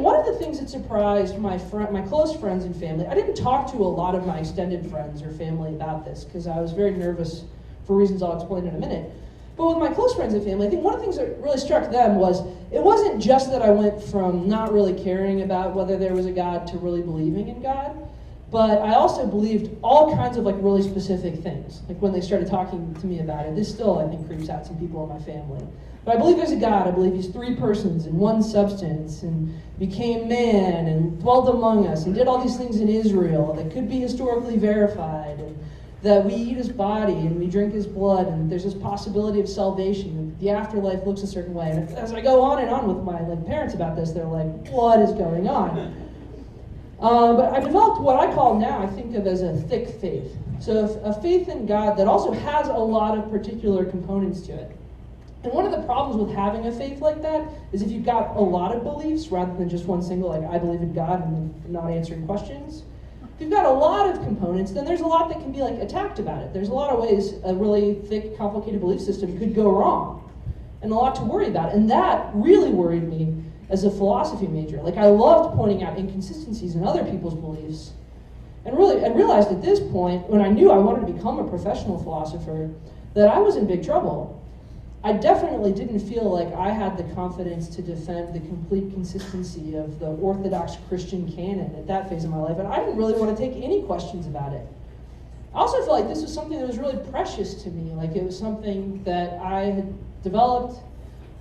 one of the things that surprised my close friends and family, I didn't talk to a lot of my extended friends or family about this because I was very nervous for reasons I'll explain in a minute. But with my close friends and family, I think one of the things that really struck them was it wasn't just that I went from not really caring about whether there was a God to really believing in God, but I also believed all kinds of like really specific things. Like when they started talking to me about it, this still I think creeps out some people in my family. But I believe there's a God. I believe he's three persons in one substance and became man and dwelt among us and did all these things in Israel that could be historically verified, and that we eat his body and we drink his blood, and there's this possibility of salvation, and the afterlife looks a certain way. And as I go on and on with my parents about this, they're like, what is going on? But I developed what I call now, I think of as a thick faith. So a faith in God that also has a lot of particular components to it. And one of the problems with having a faith like that is if you've got a lot of beliefs rather than just one single, like I believe in God and not answering questions. If you've got a lot of components, then there's a lot that can be attacked about it. There's a lot of ways a really thick, complicated belief system could go wrong, and a lot to worry about. And that really worried me as a philosophy major. I loved pointing out inconsistencies in other people's beliefs. And really, I realized at this point, when I knew I wanted to become a professional philosopher, that I was in big trouble. I definitely didn't feel like I had the confidence to defend the complete consistency of the Orthodox Christian canon at that phase of my life, and I didn't really want to take any questions about it. I also felt like this was something that was really precious to me, it was something that I had developed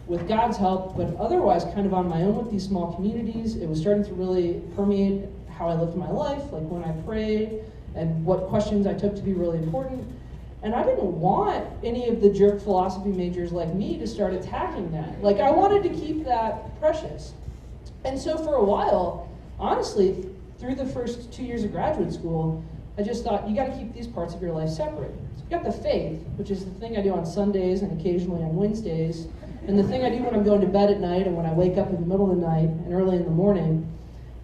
with God's help, but otherwise kind of on my own with these small communities. It was starting to really permeate how I lived my life, when I prayed, and what questions I took to be really important. And I didn't want any of the jerk philosophy majors like me to start attacking that. I wanted to keep that precious. And so for a while, honestly, through the first 2 years of graduate school, I just thought, you got to keep these parts of your life separate. So you got the faith, which is the thing I do on Sundays and occasionally on Wednesdays, and the thing I do when I'm going to bed at night and when I wake up in the middle of the night and early in the morning.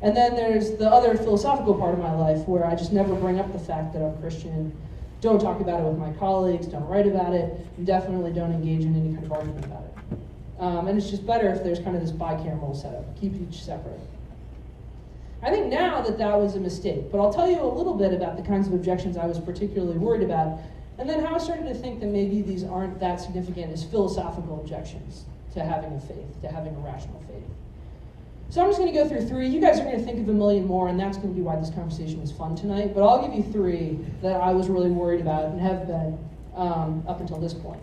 And then there's the other philosophical part of my life where I just never bring up the fact that I'm Christian. Don't talk about it with my colleagues, don't write about it, and definitely don't engage in any kind of argument about it. And it's just better if there's kind of this bicameral setup. Keep each separate. I think now that was a mistake, but I'll tell you a little bit about the kinds of objections I was particularly worried about, and then how I started to think that maybe these aren't that significant as philosophical objections to having a faith, to having a rational faith. So I'm just going to go through three. You guys are going to think of a million more, and that's going to be why this conversation was fun tonight. But I'll give you three that I was really worried about and have been up until this point.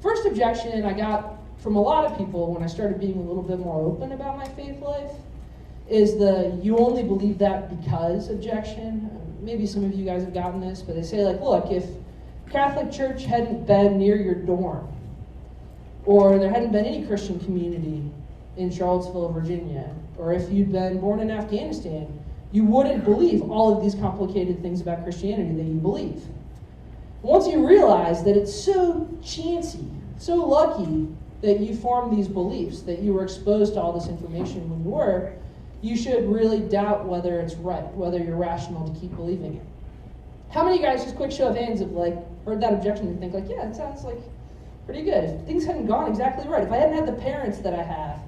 First objection I got from a lot of people when I started being a little bit more open about my faith life is the you only believe that because objection. Maybe some of you guys have gotten this, but they say, look, if Catholic Church hadn't been near your dorm, or there hadn't been any Christian community in Charlottesville, Virginia, or if you'd been born in Afghanistan, you wouldn't believe all of these complicated things about Christianity that you believe. Once you realize that it's so chancy, so lucky that you formed these beliefs, that you were exposed to all this information when you were, you should really doubt whether it's right, whether you're rational to keep believing it. How many of you guys, just quick show of hands, have heard that objection and think yeah, it sounds pretty good. If things hadn't gone exactly right, if I hadn't had the parents that I have,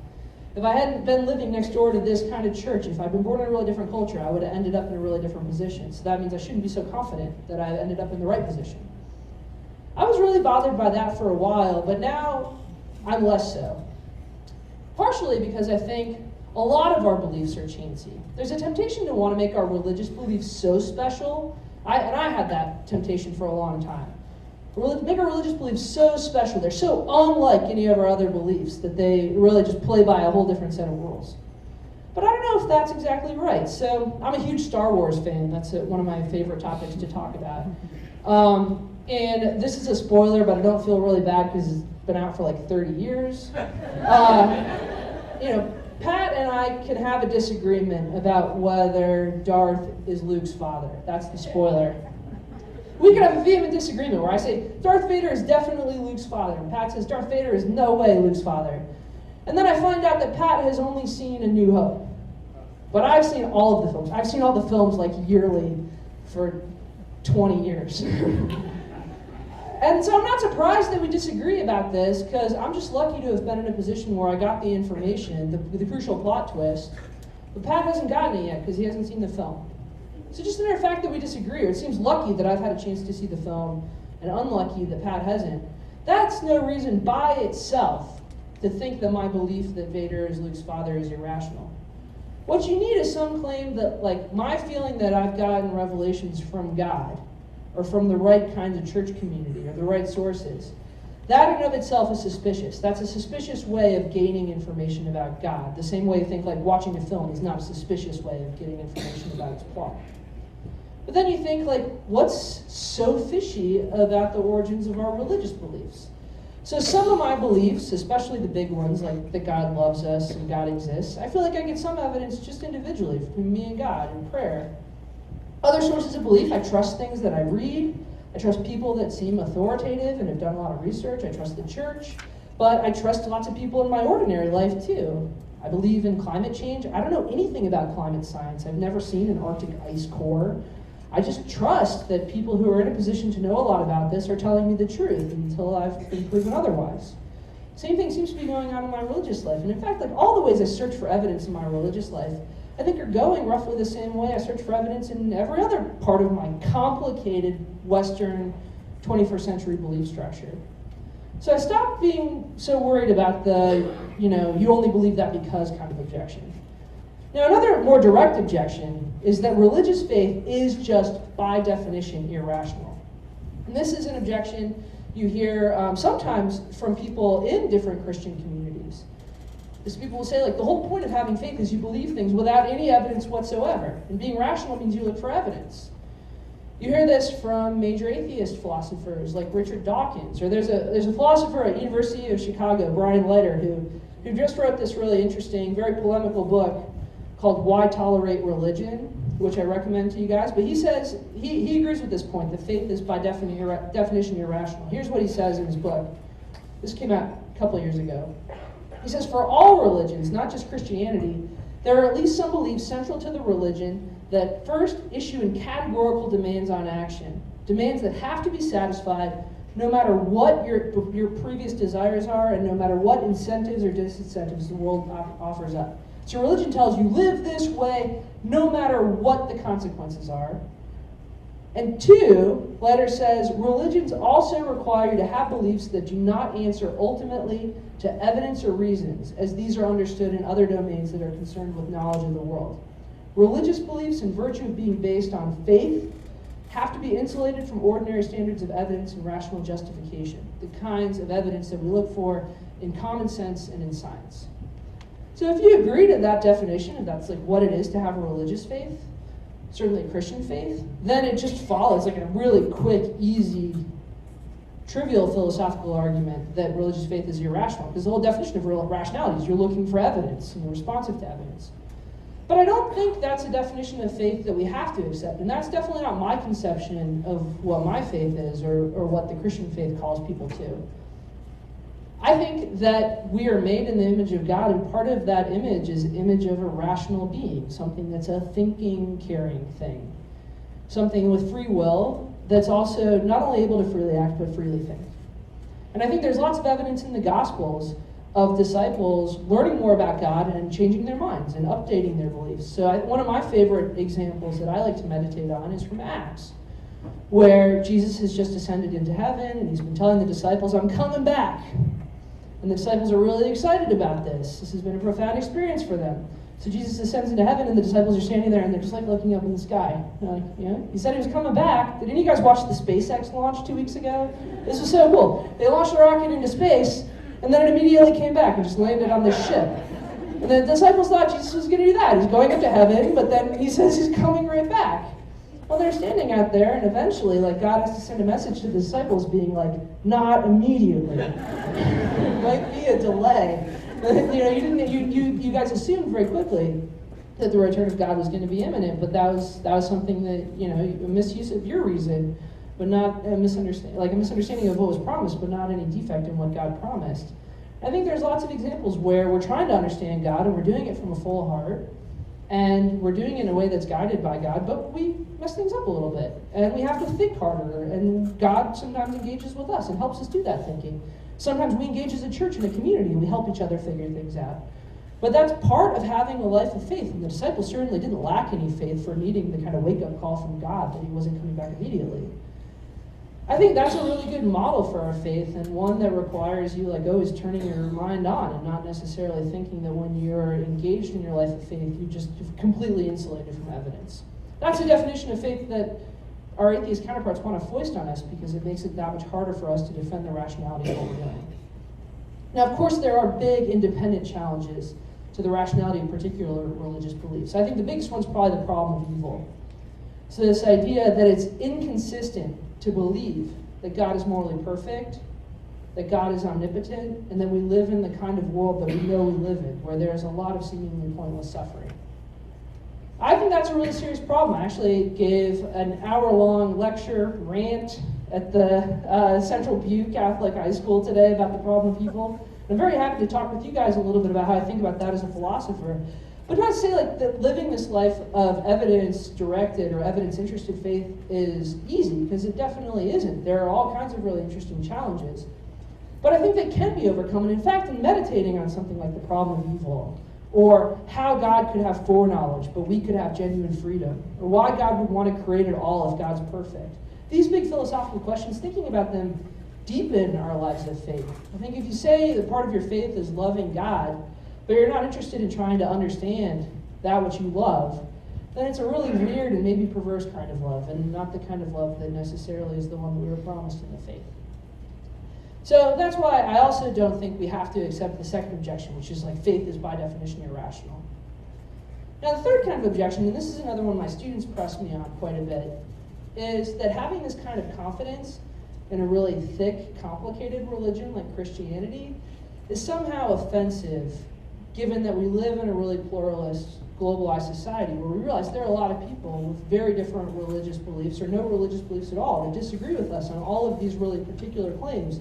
if I hadn't been living next door to this kind of church, if I'd been born in a really different culture, I would have ended up in a really different position. So that means I shouldn't be so confident that I ended up in the right position. I was really bothered by that for a while, but now I'm less so. Partially because I think a lot of our beliefs are chancy. There's a temptation to want to make our religious beliefs so special, and I had that temptation for a long time. Make our religious beliefs so special, they're so unlike any of our other beliefs that they really just play by a whole different set of rules. But I don't know if that's exactly right. So I'm a huge Star Wars fan. That's one of my favorite topics to talk about. And this is a spoiler, but I don't feel really bad because it's been out for 30 years. Pat and I can have a disagreement about whether Darth is Luke's father. That's the spoiler. We could have a vehement disagreement where I say, Darth Vader is definitely Luke's father, and Pat says, Darth Vader is no way Luke's father. And then I find out that Pat has only seen A New Hope. But I've seen all of the films. I've seen all the films yearly for 20 years. And so I'm not surprised that we disagree about this, because I'm just lucky to have been in a position where I got the information, the crucial plot twist, but Pat hasn't gotten it yet because he hasn't seen the film. So just the mere fact that we disagree, or it seems lucky that I've had a chance to see the film and unlucky that Pat hasn't, that's no reason by itself to think that my belief that Vader is Luke's father is irrational. What you need is some claim that, like, my feeling that I've gotten revelations from God, or from the right kinds of church community, or the right sources, that in and of itself is suspicious. That's a suspicious way of gaining information about God. The same way you think, like, watching a film is not a suspicious way of getting information about its plot. But then you think, like, what's so fishy about the origins of our religious beliefs? So some of my beliefs, especially the big ones, like that God loves us and God exists, I feel like I get some evidence just individually from me and God in prayer. Other sources of belief, I trust things that I read. I trust people that seem authoritative and have done a lot of research. I trust the church. But I trust lots of people in my ordinary life, too. I believe in climate change. I don't know anything about climate science. I've never seen an Arctic ice core. I just trust that people who are in a position to know a lot about this are telling me the truth until I've been proven otherwise. Same thing seems to be going on in my religious life. And in fact, like, all the ways I search for evidence in my religious life, I think are going roughly the same way I search for evidence in every other part of my complicated Western 21st century belief structure. So I stopped being so worried about the, you only believe that because kind of objection. Now, another more direct objection is that religious faith is just, by definition, irrational. And this is an objection you hear sometimes from people in different Christian communities. These people will say, like, the whole point of having faith is you believe things without any evidence whatsoever. And being rational means you look for evidence. You hear this from major atheist philosophers like Richard Dawkins, or there's a philosopher at University of Chicago, Brian Leiter, who just wrote this really interesting, very polemical book called Why Tolerate Religion, which I recommend to you guys. But he says, he agrees with this point, that faith is by definition irrational. Here's what he says in his book. This came out a couple of years ago. He says, for all religions, not just Christianity, there are at least some beliefs central to the religion that first issue in categorical demands on action, demands that have to be satisfied no matter what your previous desires are and no matter what incentives or disincentives the world offers up. So religion tells you, live this way no matter what the consequences are. And two, Leiter says, religions also require you to have beliefs that do not answer ultimately to evidence or reasons, as these are understood in other domains that are concerned with knowledge of the world. Religious beliefs, in virtue of being based on faith, have to be insulated from ordinary standards of evidence and rational justification, the kinds of evidence that we look for in common sense and in science. So if you agree to that definition, if that's like what it is to have a religious faith, certainly a Christian faith, then it just follows like a really quick, easy, trivial philosophical argument that religious faith is irrational, because the whole definition of rationality is you're looking for evidence and you're responsive to evidence. But I don't think that's a definition of faith that we have to accept, and that's definitely not my conception of what my faith is or what the Christian faith calls people to. I think that we are made in the image of God, and part of that image is the image of a rational being, something that's a thinking, caring thing. Something with free will that's also not only able to freely act, but freely think. And I think there's lots of evidence in the Gospels of disciples learning more about God and changing their minds and updating their beliefs. So one of my favorite examples that I like to meditate on is from Acts, where Jesus has just ascended into heaven, and he's been telling the disciples, I'm coming back. And the disciples are really excited about this. This has been a profound experience for them. So Jesus ascends into heaven, and the disciples are standing there, and they're just like looking up in the sky. Like, he said he was coming back. Did any of you guys watch the SpaceX launch 2 weeks ago? This was so cool. They launched a rocket into space, and then it immediately came back and just landed on this ship. And the disciples thought Jesus was going to do that. He's going up to heaven, but then he says he's coming right back. Well, they're standing out there, and eventually, like, God has to send a message to the disciples being like, not immediately. It might be a delay. You guys assumed very quickly that the return of God was going to be imminent, but that was something that, a misuse of your reason, but not a misunderstanding of what was promised, but not any defect in what God promised. I think there's lots of examples where we're trying to understand God, and we're doing it from a full heart, And we're doing it in a way that's guided by God, but we mess things up a little bit. And we have to think harder, and God sometimes engages with us and helps us do that thinking. Sometimes we engage as a church in a community, and we help each other figure things out. But that's part of having a life of faith, and the disciples certainly didn't lack any faith for needing the kind of wake-up call from God that he wasn't coming back immediately. I think that's a really good model for our faith, and one that requires you always turning your mind on and not necessarily thinking that when you're engaged in your life of faith, you're completely insulated from evidence. That's a definition of faith that our atheist counterparts want to foist on us because it makes it that much harder for us to defend the rationality of what we're doing. Now, of course, there are big independent challenges to the rationality of particular religious beliefs. I think the biggest one's probably the problem of evil. So this idea that it's inconsistent to believe that God is morally perfect, that God is omnipotent, and that we live in the kind of world that we know we live in, where there's a lot of seemingly pointless suffering. I think that's a really serious problem. I actually gave an hour-long lecture, rant, at the Central Butte Catholic High School today about the problem of evil. I'm very happy to talk with you guys a little bit about how I think about that as a philosopher. But not to say that living this life of evidence-directed or evidence-interested faith is easy, because it definitely isn't. There are all kinds of really interesting challenges. But I think they can be overcome. And in fact, in meditating on something like the problem of evil, or how God could have foreknowledge, but we could have genuine freedom, or why God would want to create it all if God's perfect. These big philosophical questions, thinking about them deepen our lives of faith. I think if you say that part of your faith is loving God, but you're not interested in trying to understand that which you love, then it's a really weird and maybe perverse kind of love, and not the kind of love that necessarily is the one that we were promised in the faith. So that's why I also don't think we have to accept the second objection, which is faith is by definition irrational. Now the third kind of objection, and this is another one my students press me on quite a bit, is that having this kind of confidence in a really thick, complicated religion like Christianity is somehow offensive, given that we live in a really pluralist, globalized society where we realize there are a lot of people with very different religious beliefs or no religious beliefs at all that disagree with us on all of these really particular claims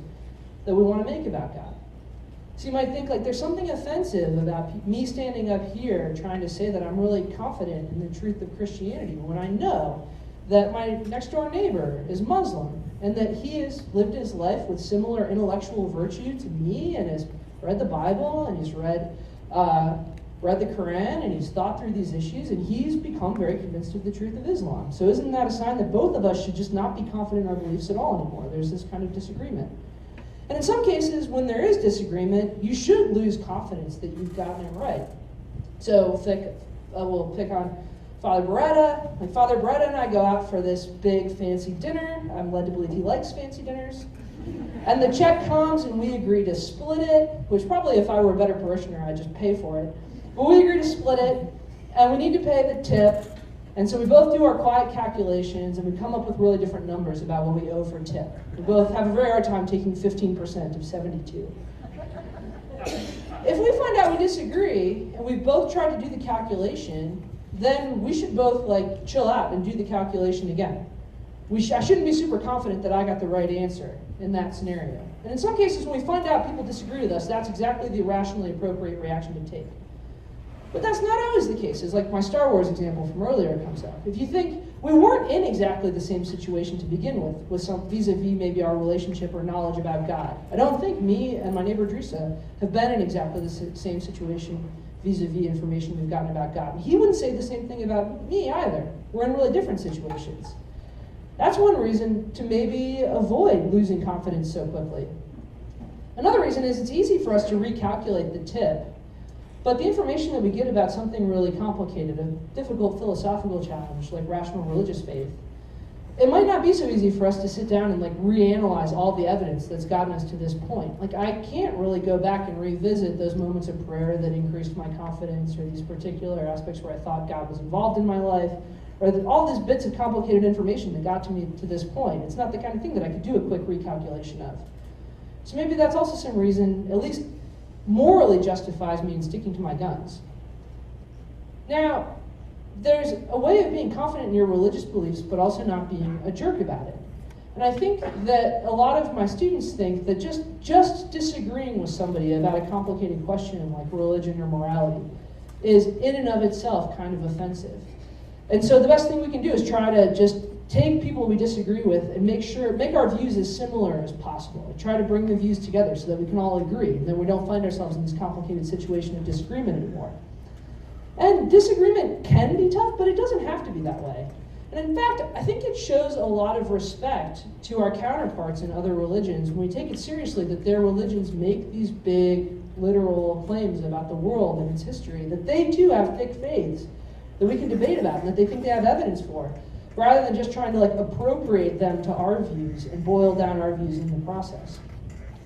that we want to make about God. So you might think there's something offensive about me standing up here trying to say that I'm really confident in the truth of Christianity when I know that my next door neighbor is Muslim and that he has lived his life with similar intellectual virtue to me and has read the Bible and he's read the Quran and he's thought through these issues and he's become very convinced of the truth of Islam. So isn't that a sign that both of us should just not be confident in our beliefs at all anymore? There's this kind of disagreement. And in some cases, when there is disagreement, you should lose confidence that you've gotten it right. So we'll pick on Father Beretta. Father Beretta and I go out for this big fancy dinner. I'm led to believe he likes fancy dinners. And the check comes and we agree to split it, which probably if I were a better parishioner, I'd just pay for it. But we agree to split it, and we need to pay the tip. And so we both do our quiet calculations, and we come up with really different numbers about what we owe for tip. We both have a very hard time taking 15% of 72. If we find out we disagree, and we both tried to do the calculation, then we should both chill out and do the calculation again. I shouldn't be super confident that I got the right answer in that scenario. And in some cases, when we find out people disagree with us, that's exactly the rationally appropriate reaction to take. But that's not always the case. It's my Star Wars example from earlier comes up. If you think we weren't in exactly the same situation to begin with some vis-a-vis maybe our relationship or knowledge about God. I don't think me and my neighbor Drisa have been in exactly the same situation vis-a-vis information we've gotten about God. He wouldn't say the same thing about me either. We're in really different situations. That's one reason to maybe avoid losing confidence so quickly. Another reason is it's easy for us to recalculate the tip, but the information that we get about something really complicated, a difficult philosophical challenge like rational religious faith, it might not be so easy for us to sit down and reanalyze all the evidence that's gotten us to this point. I can't really go back and revisit those moments of prayer that increased my confidence, or these particular aspects where I thought God was involved in my life, or all these bits of complicated information that got to me to this point. It's not the kind of thing that I could do a quick recalculation of. So maybe that's also some reason, at least morally justifies me in sticking to my guns. Now, there's a way of being confident in your religious beliefs, but also not being a jerk about it. And I think that a lot of my students think that just disagreeing with somebody about a complicated question like religion or morality is in and of itself kind of offensive. And so the best thing we can do is try to just take people we disagree with and make our views as similar as possible. Try to bring the views together so that we can all agree, and then we don't find ourselves in this complicated situation of disagreement anymore. And disagreement can be tough, but it doesn't have to be that way. And in fact, I think it shows a lot of respect to our counterparts in other religions when we take it seriously that their religions make these big, literal claims about the world and its history, that they too have thick faiths that we can debate about and that they think they have evidence for, rather than just trying to appropriate them to our views and boil down our views in the process.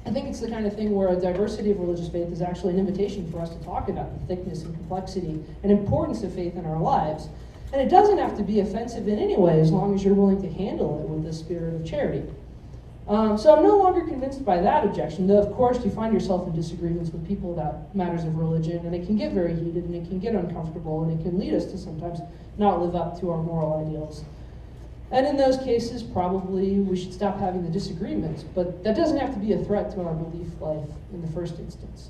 I think it's the kind of thing where a diversity of religious faith is actually an invitation for us to talk about the thickness and complexity and importance of faith in our lives. And it doesn't have to be offensive in any way as long as you're willing to handle it with the spirit of charity. So I'm no longer convinced by that objection, though of course you find yourself in disagreements with people about matters of religion, and it can get very heated, and it can get uncomfortable, and it can lead us to sometimes not live up to our moral ideals. And in those cases, probably we should stop having the disagreements, but that doesn't have to be a threat to our belief life in the first instance.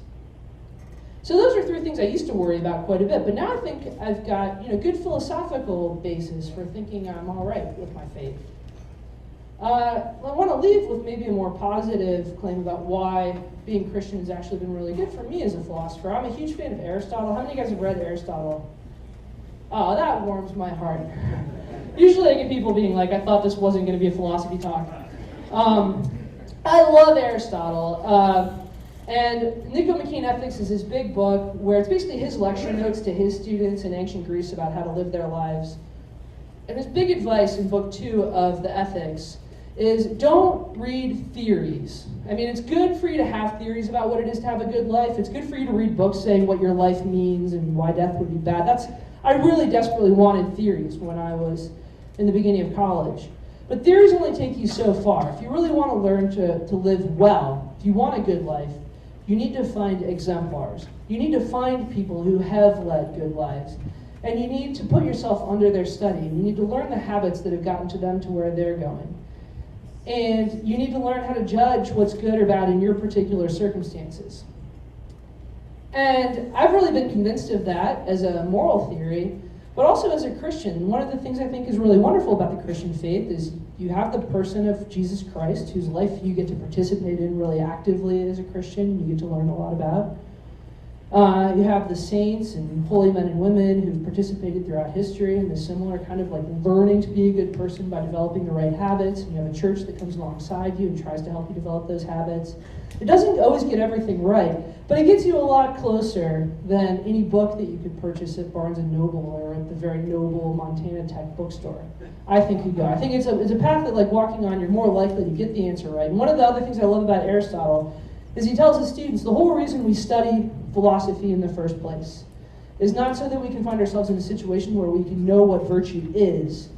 So those are three things I used to worry about quite a bit, but now I think I've got good philosophical basis for thinking I'm all right with my faith. I want to leave with maybe a more positive claim about why being Christian has actually been really good for me as a philosopher. I'm a huge fan of Aristotle. How many of you guys have read Aristotle? Oh, that warms my heart. Usually I get people being like, I thought this wasn't going to be a philosophy talk. I love Aristotle. And Nicomachean Ethics is his big book where it's basically his lecture notes to his students in ancient Greece about how to live their lives. And his big advice in book 2 of the Ethics is don't read theories. I mean, it's good for you to have theories about what it is to have a good life. It's good for you to read books saying what your life means and why death would be bad. I really desperately wanted theories when I was in the beginning of college. But theories only take you so far. If you really want to learn to live well, if you want a good life, you need to find exemplars. You need to find people who have led good lives. And you need to put yourself under their study. You need to learn the habits that have gotten to them to where they're going. And you need to learn how to judge what's good or bad in your particular circumstances. And I've really been convinced of that as a moral theory, but also as a Christian. One of the things I think is really wonderful about the Christian faith is you have the person of Jesus Christ, whose life you get to participate in really actively as a Christian. You get to learn a lot about. You have the saints and holy men and women who've participated throughout history in this similar kind of learning to be a good person by developing the right habits. And you have a church that comes alongside you and tries to help you develop those habits. It doesn't always get everything right, but it gets you a lot closer than any book that you could purchase at Barnes & Noble or at the very noble Montana Tech bookstore. I think you go. I think it's a path that walking on, you're more likely to get the answer right. And one of the other things I love about Aristotle is he tells his students the whole reason we study philosophy in the first place is not so that we can find ourselves in a situation where we can know what virtue is,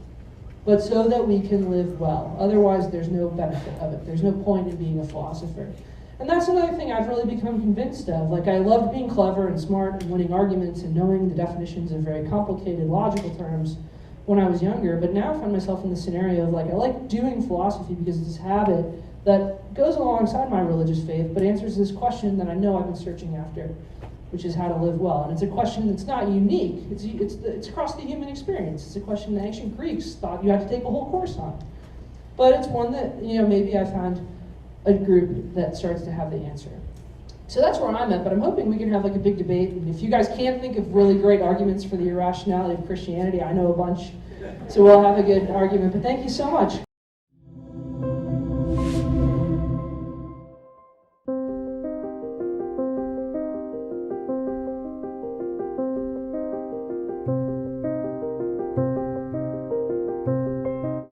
but so that we can live well. Otherwise, there's no benefit of it. There's no point in being a philosopher. And that's another thing I've really become convinced of. I loved being clever and smart and winning arguments and knowing the definitions of very complicated logical terms when I was younger, but now I find myself in the scenario of I like doing philosophy because it's this habit that goes alongside my religious faith, but answers this question that I know I've been searching after, which is how to live well. And it's a question that's not unique. It's across the human experience. It's a question the ancient Greeks thought you had to take a whole course on. But it's one that, maybe I found a group that starts to have the answer. So that's where I'm at, but I'm hoping we can have a big debate. And if you guys can't think of really great arguments for the irrationality of Christianity, I know a bunch. So we'll have a good argument. But thank you so much.